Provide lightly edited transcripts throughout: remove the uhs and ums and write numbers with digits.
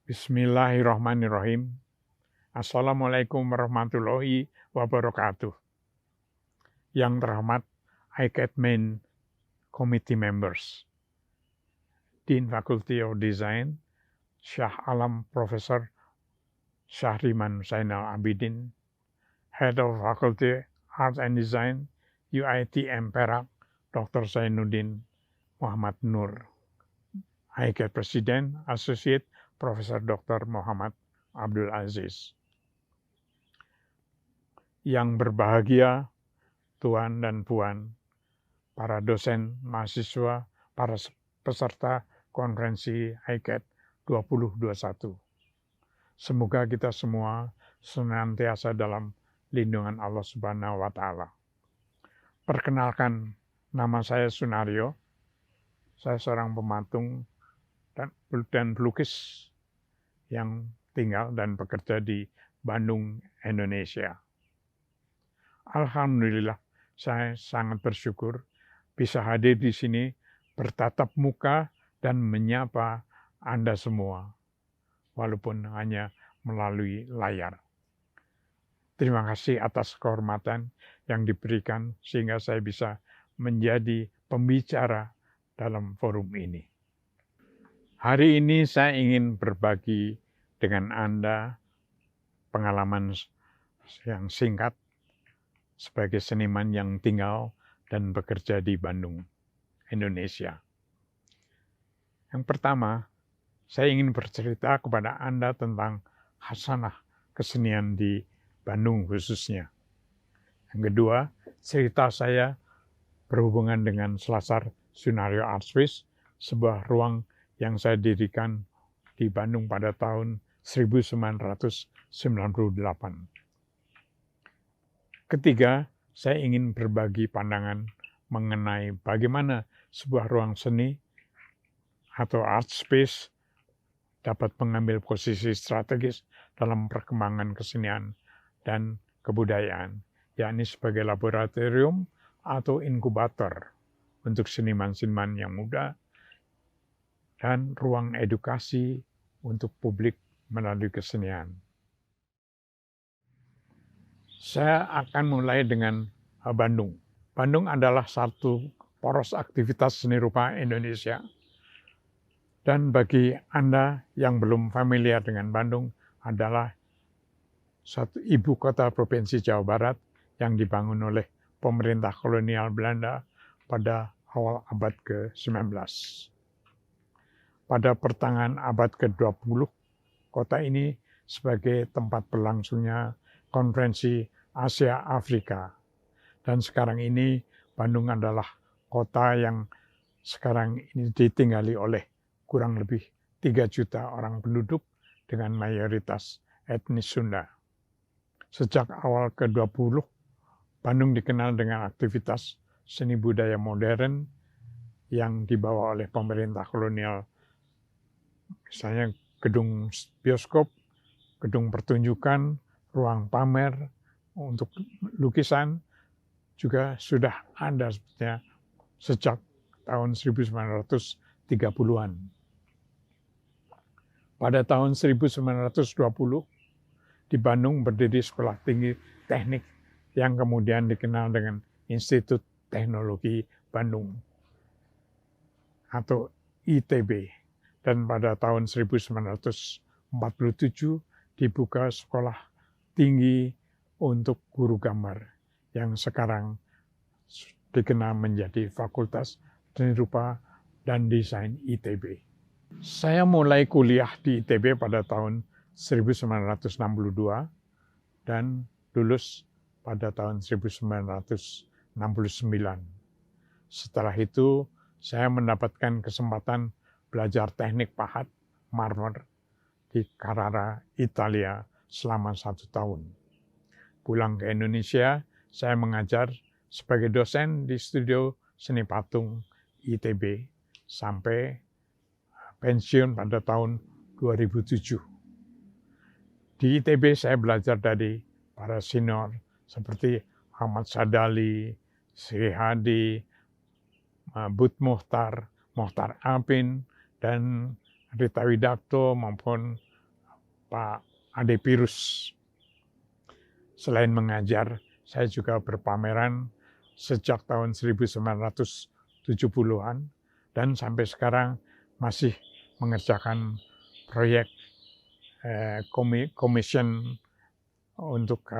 Bismillahirrahmanirrahim. Assalamualaikum warahmatullahi wabarakatuh. Yang terhormat ICAT Main Committee Members, Dean Faculty of Design, Syah Alam Profesor Syahriman Zainal Abidin, Head of Faculty Art and Design, UITM Perak, Dr. Zainuddin Muhammad Nur, ICAT President, Associate Profesor Dr. Muhammad Abdul Aziz. Yang berbahagia, Tuan dan Puan, para dosen, mahasiswa, para peserta konferensi ICAT 2021. Semoga kita semua senantiasa dalam lindungan Allah Subhanahu wa Ta'ala. Perkenalkan, nama saya Sunario. Saya seorang pematung dan pelukis yang tinggal dan bekerja di Bandung, Indonesia. Alhamdulillah, saya sangat bersyukur bisa hadir di sini, bertatap muka dan menyapa Anda semua, walaupun hanya melalui layar. Terima kasih atas kehormatan yang diberikan sehingga saya bisa menjadi pembicara dalam forum ini. Hari ini saya ingin berbagi dengan Anda pengalaman yang singkat sebagai seniman yang tinggal dan bekerja di Bandung, Indonesia. Yang pertama, saya ingin bercerita kepada Anda tentang khasanah kesenian di Bandung khususnya. Yang kedua, cerita saya berhubungan dengan Selasar Sunario Art Space, sebuah ruang yang saya dirikan di Bandung pada tahun 1998. Ketiga, saya ingin berbagi pandangan mengenai bagaimana sebuah ruang seni atau art space dapat mengambil posisi strategis dalam perkembangan kesenian dan kebudayaan, yakni sebagai laboratorium atau inkubator untuk seniman-seniman yang muda, dan ruang edukasi untuk publik melalui kesenian. Saya akan mulai dengan Bandung. Bandung adalah satu poros aktivitas seni rupa Indonesia. Dan bagi Anda yang belum familiar dengan Bandung, adalah satu ibu kota Provinsi Jawa Barat yang dibangun oleh pemerintah kolonial Belanda pada awal abad ke-19. Pada pertengahan abad ke-20, kota ini sebagai tempat berlangsungnya konferensi Asia Afrika. Dan sekarang ini Bandung adalah kota yang sekarang ini ditinggali oleh kurang lebih 3 juta orang penduduk dengan mayoritas etnis Sunda. Sejak awal ke-20, Bandung dikenal dengan aktivitas seni budaya modern yang dibawa oleh pemerintah kolonial. Misalnya gedung bioskop, gedung pertunjukan, ruang pamer untuk lukisan juga sudah ada sebetulnya sejak tahun 1930-an. Pada tahun 1920, di Bandung berdiri Sekolah Tinggi Teknik yang kemudian dikenal dengan Institut Teknologi Bandung atau ITB. Dan pada tahun 1947 dibuka Sekolah Tinggi untuk Guru Gambar yang sekarang dikenal menjadi Fakultas Seni Rupa dan Desain ITB. Saya mulai kuliah di ITB pada tahun 1962 dan lulus pada tahun 1969. Setelah itu saya mendapatkan kesempatan belajar teknik pahat marmer di Carrara, Italia selama 1 tahun. Pulang ke Indonesia, saya mengajar sebagai dosen di studio seni patung ITB sampai pensiun pada tahun 2007. Di ITB saya belajar dari para senior seperti Ahmad Sadali, Sri Hadi, Bud Mohtar Apin, dan Rita Widakto maupun Pak Ade Pirus. Selain mengajar, saya juga berpameran sejak tahun 1970-an dan sampai sekarang masih mengerjakan proyek commission untuk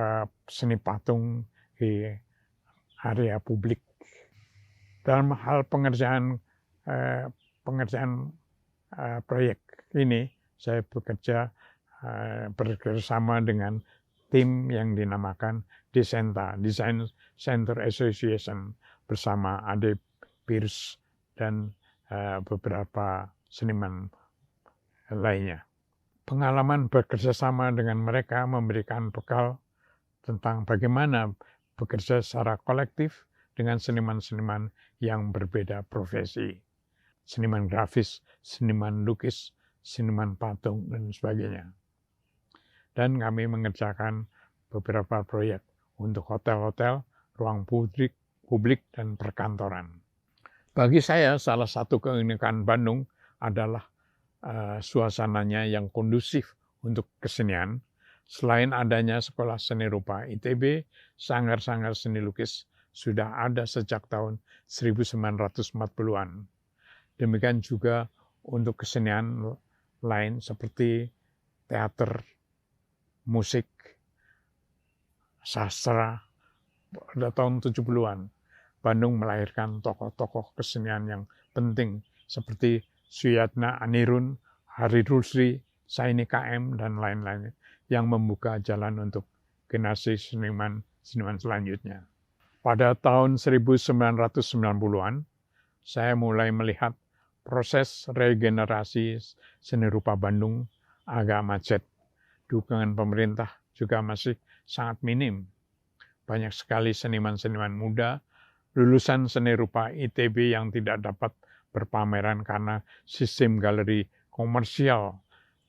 seni patung di area publik. Dalam hal pengerjaan proyek ini, saya bekerjasama dengan tim yang dinamakan Desenta, Design Center Association, bersama Ade Pirus dan beberapa seniman lainnya. Pengalaman bekerjasama dengan mereka memberikan bekal tentang bagaimana bekerja secara kolektif dengan seniman-seniman yang berbeda profesi. Seniman grafis, seniman lukis, seniman patung, dan sebagainya. Dan kami mengerjakan beberapa proyek untuk hotel-hotel, ruang publik, dan perkantoran. Bagi saya, salah satu keunikan Bandung adalah suasananya yang kondusif untuk kesenian. Selain adanya Sekolah Seni Rupa ITB, sanggar-sanggar seni lukis sudah ada sejak tahun 1940-an. Demikian juga untuk kesenian lain seperti teater, musik, sastra. Pada tahun 70-an, Bandung melahirkan tokoh-tokoh kesenian yang penting seperti Suyatna Anirun, Hari Rusli, Saini KM, dan lain-lain yang membuka jalan untuk generasi seniman selanjutnya. Pada tahun 1990-an, saya mulai melihat proses regenerasi seni rupa Bandung agak macet. Dukungan pemerintah juga masih sangat minim. Banyak sekali seniman-seniman muda lulusan seni rupa ITB yang tidak dapat berpameran karena sistem galeri komersial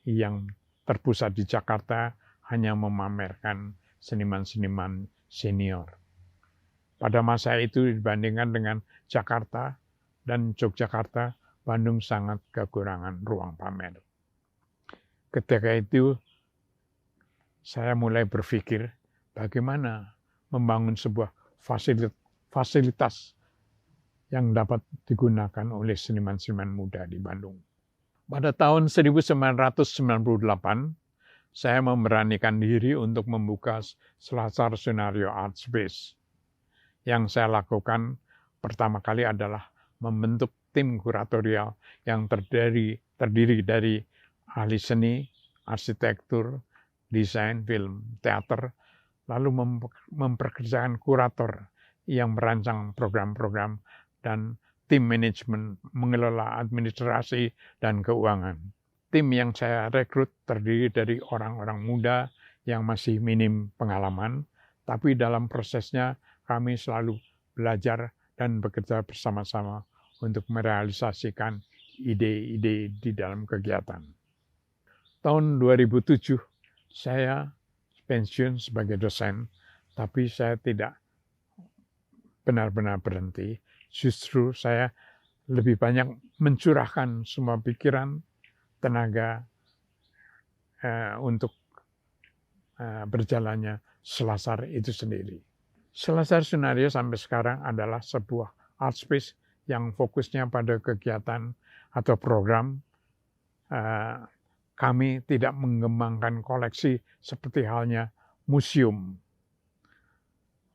yang terpusat di Jakarta hanya memamerkan seniman-seniman senior. Pada masa itu dibandingkan dengan Jakarta dan Yogyakarta, Bandung sangat kekurangan ruang pamer. Ketika itu saya mulai berpikir bagaimana membangun sebuah fasilitas yang dapat digunakan oleh seniman-seniman muda di Bandung. Pada tahun 1998, saya memberanikan diri untuk membuka Selasar Sunario Art Space. Yang saya lakukan pertama kali adalah membentuk tim kuratorial yang terdiri dari ahli seni, arsitektur, desain, film, teater, lalu memperkerjakan kurator yang merancang program-program dan tim manajemen mengelola administrasi dan keuangan. Tim yang saya rekrut terdiri dari orang-orang muda yang masih minim pengalaman, tapi dalam prosesnya kami selalu belajar dan bekerja bersama-sama untuk merealisasikan ide-ide di dalam kegiatan. Tahun 2007, saya pensiun sebagai dosen, tapi saya tidak benar-benar berhenti. Justru saya lebih banyak mencurahkan semua pikiran, tenaga untuk berjalannya Selasar itu sendiri. Selasar Sunario sampai sekarang adalah sebuah art space yang fokusnya pada kegiatan atau program. Kami tidak mengembangkan koleksi seperti halnya museum.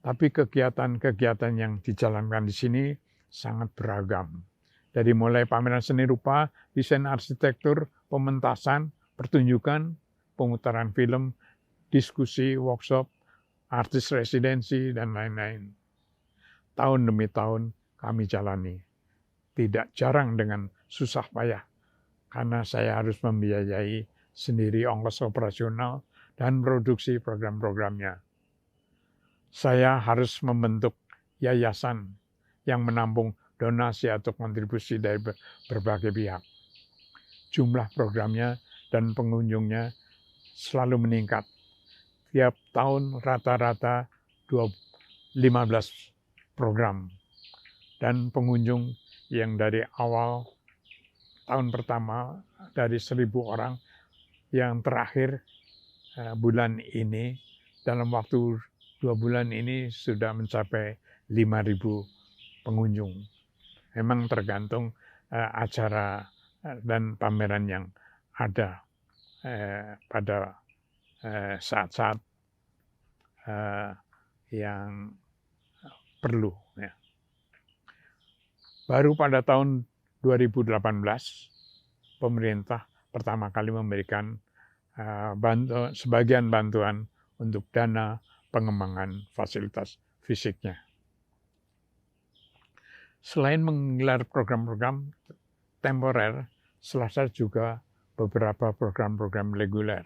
Tapi kegiatan-kegiatan yang dijalankan di sini sangat beragam. Dari mulai pameran seni rupa, desain arsitektur, pementasan, pertunjukan, pemutaran film, diskusi, workshop, artis residensi, dan lain-lain. Tahun demi tahun kami jalani. Tidak jarang dengan susah payah, karena saya harus membiayai sendiri ongkos operasional dan produksi program-programnya. Saya harus membentuk yayasan yang menampung donasi atau kontribusi dari berbagai pihak. Jumlah programnya dan pengunjungnya selalu meningkat. Tiap tahun rata-rata 15 program. Dan pengunjung yang dari awal tahun pertama dari 1.000 orang yang terakhir bulan ini, dalam waktu 2 bulan ini sudah mencapai 5.000 pengunjung. Memang tergantung acara dan pameran yang ada pada saat-saat yang perlu. Ya. Baru pada tahun 2018, pemerintah pertama kali memberikan sebagian bantuan untuk dana pengembangan fasilitas fisiknya. Selain menggelar program-program temporer, Selasar juga beberapa program-program reguler.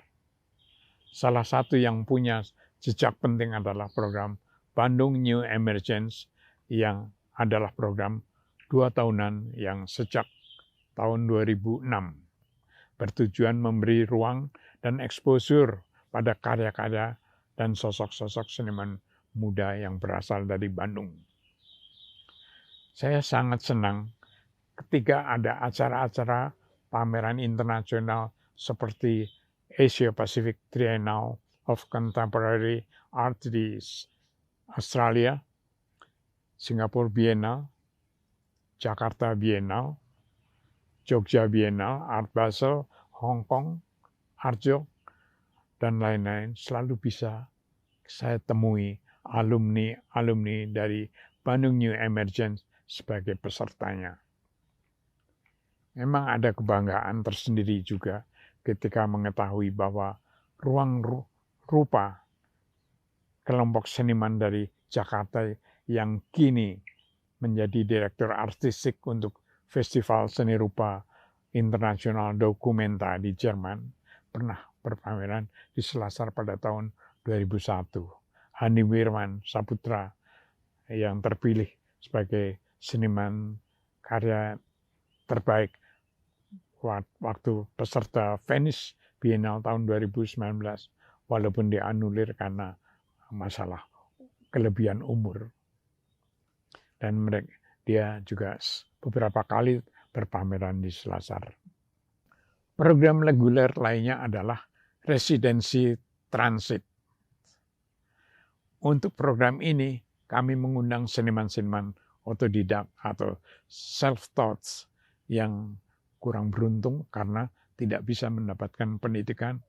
Salah satu yang punya jejak penting adalah program Bandung New Emergence yang adalah program 2 tahunan yang sejak tahun 2006 bertujuan memberi ruang dan exposure pada karya-karya dan sosok-sosok seniman muda yang berasal dari Bandung. Saya sangat senang ketika ada acara-acara pameran internasional seperti Asia Pacific Triennial of Contemporary Art di Australia, Singapore Biennale, Jakarta Biennale, Jogja Biennale, Art Basel, Hong Kong, Arjok, dan lain-lain, selalu bisa saya temui alumni dari Bandung New Emergence sebagai pesertanya. Memang ada kebanggaan tersendiri juga ketika mengetahui bahwa ruang rupa kelompok seniman dari Jakarta yang kini menjadi direktur artistik untuk Festival Seni Rupa Internasional Documenta di Jerman, pernah berpameran di Selasar pada tahun 2001. Hani Wirman Saputra yang terpilih sebagai seniman karya terbaik waktu peserta Venice Biennale tahun 2019, walaupun dianulir karena masalah kelebihan umur. Dan dia juga beberapa kali berpameran di Selasar. Program reguler lainnya adalah residensi transit. Untuk program ini, kami mengundang seniman-seniman otodidak atau self-taught yang kurang beruntung karena tidak bisa mendapatkan pendidikan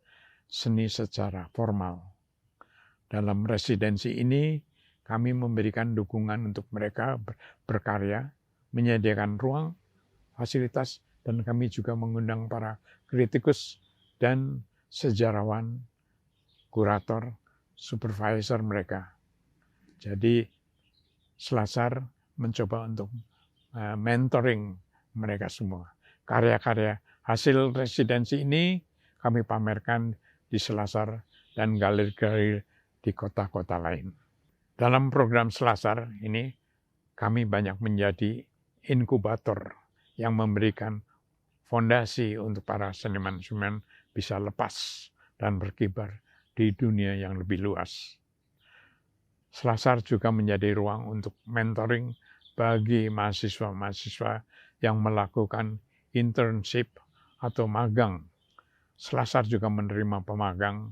seni secara formal. Dalam residensi ini, kami memberikan dukungan untuk mereka berkarya, menyediakan ruang, fasilitas, dan kami juga mengundang para kritikus dan sejarawan, kurator, supervisor mereka. Jadi Selasar mencoba untuk mentoring mereka semua. Karya-karya hasil residensi ini kami pamerkan di Selasar dan galeri-galeri di kota-kota lain. Dalam program Selasar ini, kami banyak menjadi inkubator yang memberikan fondasi untuk para seniman-seniman bisa lepas dan berkibar di dunia yang lebih luas. Selasar juga menjadi ruang untuk mentoring bagi mahasiswa-mahasiswa yang melakukan internship atau magang. Selasar juga menerima pemagang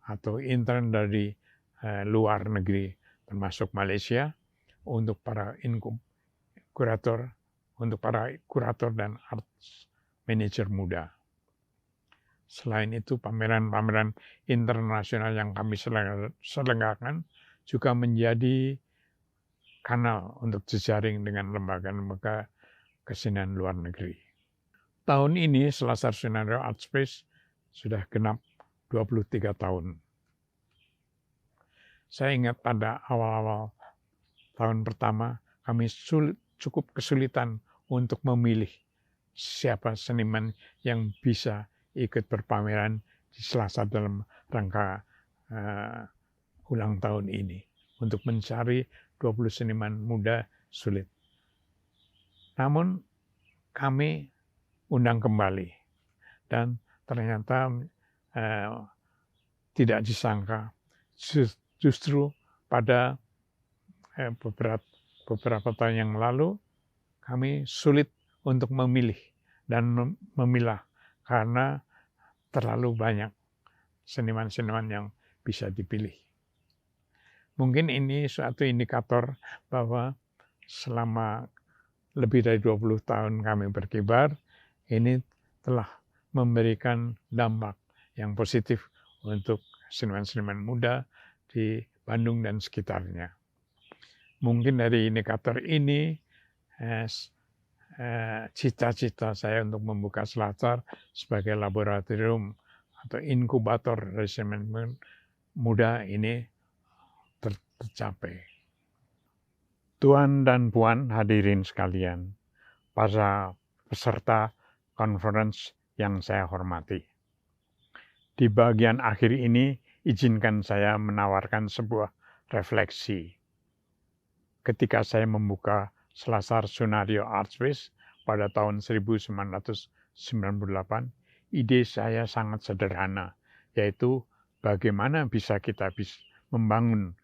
atau intern dari luar negeri, termasuk Malaysia, untuk para kurator dan art manager muda. Selain itu, pameran-pameran internasional yang kami selenggarakan juga menjadi kanal untuk jejaring dengan lembaga-lembaga kesenian luar negeri. Tahun ini Selasar Scenario Art Space sudah genap 23 tahun. Saya ingat pada awal-awal tahun pertama kami cukup kesulitan untuk memilih siapa seniman yang bisa ikut berpameran di Selasar dalam rangka ulang tahun ini. Untuk mencari 20 seniman muda sulit. Namun kami undang kembali dan ternyata tidak disangka justru pada beberapa tahun yang lalu kami sulit untuk memilih dan memilah karena terlalu banyak seniman-seniman yang bisa dipilih. Mungkin ini suatu indikator bahwa selama lebih dari 20 tahun kami berkibar, ini telah memberikan dampak yang positif untuk seniman-seniman muda di Bandung dan sekitarnya. Mungkin dari indikator ini, cita-cita saya untuk membuka Selasar sebagai laboratorium atau inkubator dari seniman muda ini tercapai. Tuan dan Puan hadirin sekalian, para peserta conference yang saya hormati. Di bagian akhir ini, izinkan saya menawarkan sebuah refleksi. Ketika saya membuka Selasar Sunario Art Space pada tahun 1998, ide saya sangat sederhana, yaitu bagaimana bisa kita membangun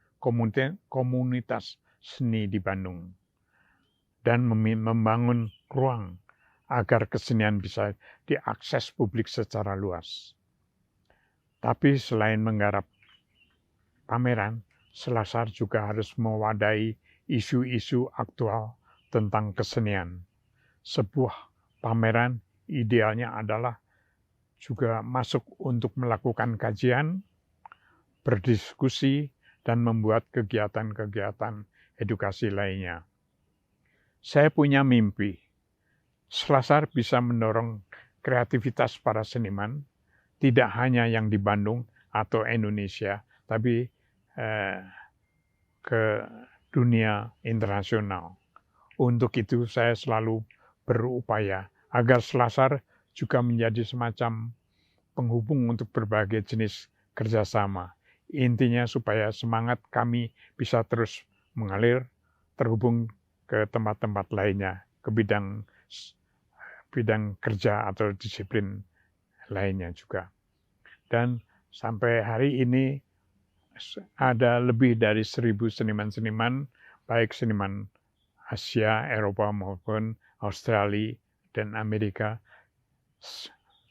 komunitas seni di Bandung dan membangun ruang agar kesenian bisa diakses publik secara luas. Tapi selain menggarap pameran, Selasar juga harus mewadahi isu-isu aktual tentang kesenian. Sebuah pameran idealnya adalah juga masuk untuk melakukan kajian, berdiskusi, dan membuat kegiatan-kegiatan edukasi lainnya. Saya punya mimpi, Selasar bisa mendorong kreativitas para seniman, tidak hanya yang di Bandung atau Indonesia, tapi ke dunia internasional. Untuk itu saya selalu berupaya agar Selasar juga menjadi semacam penghubung untuk berbagai jenis kerjasama. Intinya supaya semangat kami bisa terus mengalir, terhubung ke tempat-tempat lainnya, ke bidang kerja atau disiplin lainnya juga. Dan sampai hari ini ada lebih dari 1.000 seniman-seniman, baik seniman Asia, Eropa maupun Australia dan Amerika.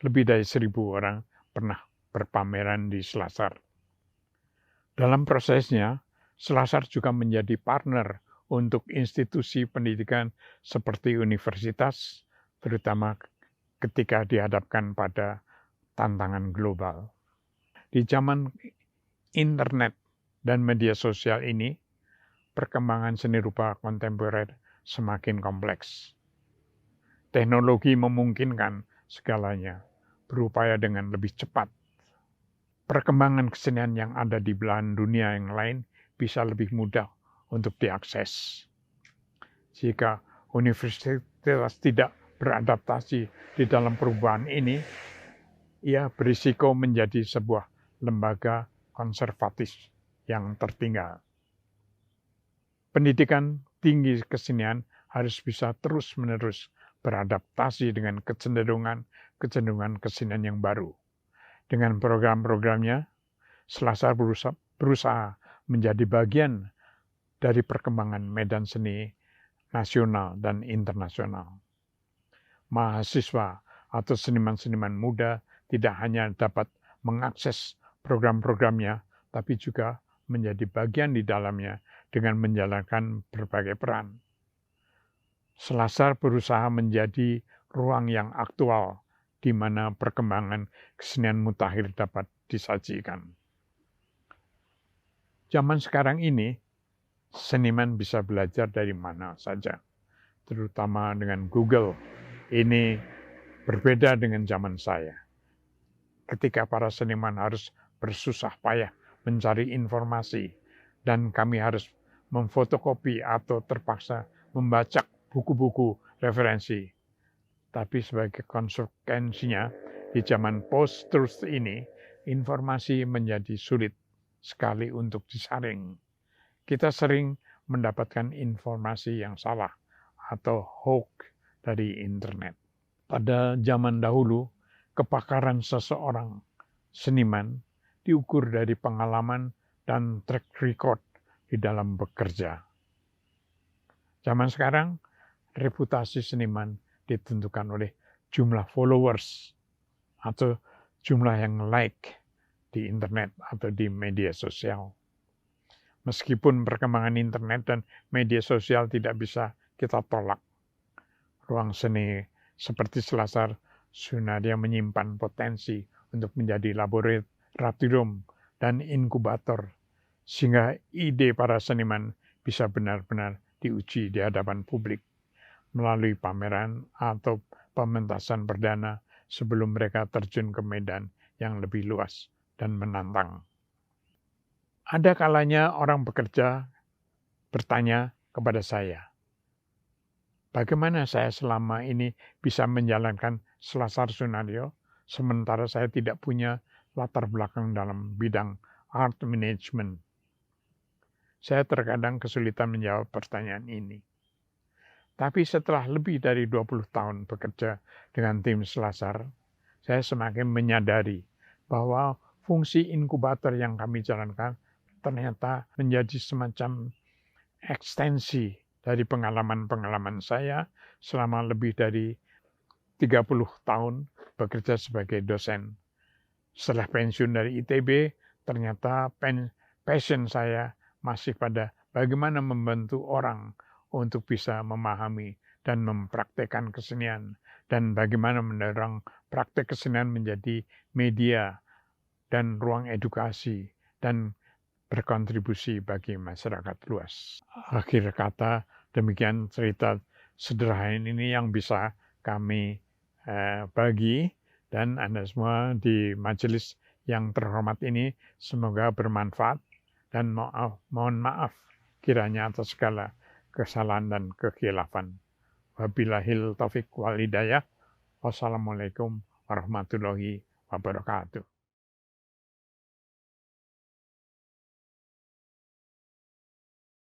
Lebih dari 1.000 orang pernah berpameran di Selasar. Dalam prosesnya, Selasar juga menjadi partner untuk institusi pendidikan seperti universitas, terutama ketika dihadapkan pada tantangan global. Di zaman internet dan media sosial ini, perkembangan seni rupa kontemporer semakin kompleks. Teknologi memungkinkan segalanya, berupaya dengan lebih cepat. Perkembangan kesenian yang ada di belahan dunia yang lain bisa lebih mudah untuk diakses. Jika universitas tidak beradaptasi di dalam perubahan ini, ia berisiko menjadi sebuah lembaga konservatif yang tertinggal. Pendidikan tinggi kesenian harus bisa terus-menerus beradaptasi dengan kecenderungan kesenian yang baru. Dengan program-programnya, Selasar berusaha menjadi bagian dari perkembangan medan seni nasional dan internasional. Mahasiswa atau seniman-seniman muda tidak hanya dapat mengakses program-programnya, tapi juga menjadi bagian di dalamnya dengan menjalankan berbagai peran. Selasar berusaha menjadi ruang yang aktual di mana perkembangan kesenian mutakhir dapat disajikan. Zaman sekarang ini, seniman bisa belajar dari mana saja, terutama dengan Google. Ini berbeda dengan zaman saya. Ketika para seniman harus bersusah payah mencari informasi, dan kami harus memfotokopi atau terpaksa membaca buku-buku referensi. Tapi sebagai konsekuensinya, di zaman post-truth ini, informasi menjadi sulit sekali untuk disaring. Kita sering mendapatkan informasi yang salah atau hoax dari internet. Pada zaman dahulu, kepakaran seseorang seniman diukur dari pengalaman dan track record di dalam bekerja. Zaman sekarang, reputasi seniman ditentukan oleh jumlah followers atau jumlah yang like di internet atau di media sosial. Meskipun perkembangan internet dan media sosial tidak bisa kita tolak, ruang seni seperti Selasar Sunaria menyimpan potensi untuk menjadi laboratorium dan inkubator, sehingga ide para seniman bisa benar-benar diuji di hadapan publik melalui pameran atau pementasan perdana sebelum mereka terjun ke medan yang lebih luas dan menantang. Ada kalanya orang bekerja bertanya kepada saya, bagaimana saya selama ini bisa menjalankan Selasar Sunario sementara saya tidak punya latar belakang dalam bidang art management. Saya terkadang kesulitan menjawab pertanyaan ini. Tapi setelah lebih dari 20 tahun bekerja dengan tim Selasar, saya semakin menyadari bahwa fungsi inkubator yang kami jalankan ternyata menjadi semacam ekstensi dari pengalaman-pengalaman saya selama lebih dari 30 tahun bekerja sebagai dosen. Setelah pensiun dari ITB, ternyata passion saya masih pada bagaimana membantu orang untuk bisa memahami dan mempraktekkan kesenian, dan bagaimana mendorong praktek kesenian menjadi media dan ruang edukasi dan berkontribusi bagi masyarakat luas. Akhir kata, demikian cerita sederhana ini yang bisa kami bagi, dan Anda semua di majelis yang terhormat ini semoga bermanfaat, dan mohon maaf kiranya atas segala kesalahan dan kekhilafan. Wabillahil taufik wal hidayah. Wassalamualaikum warahmatullahi wabarakatuh.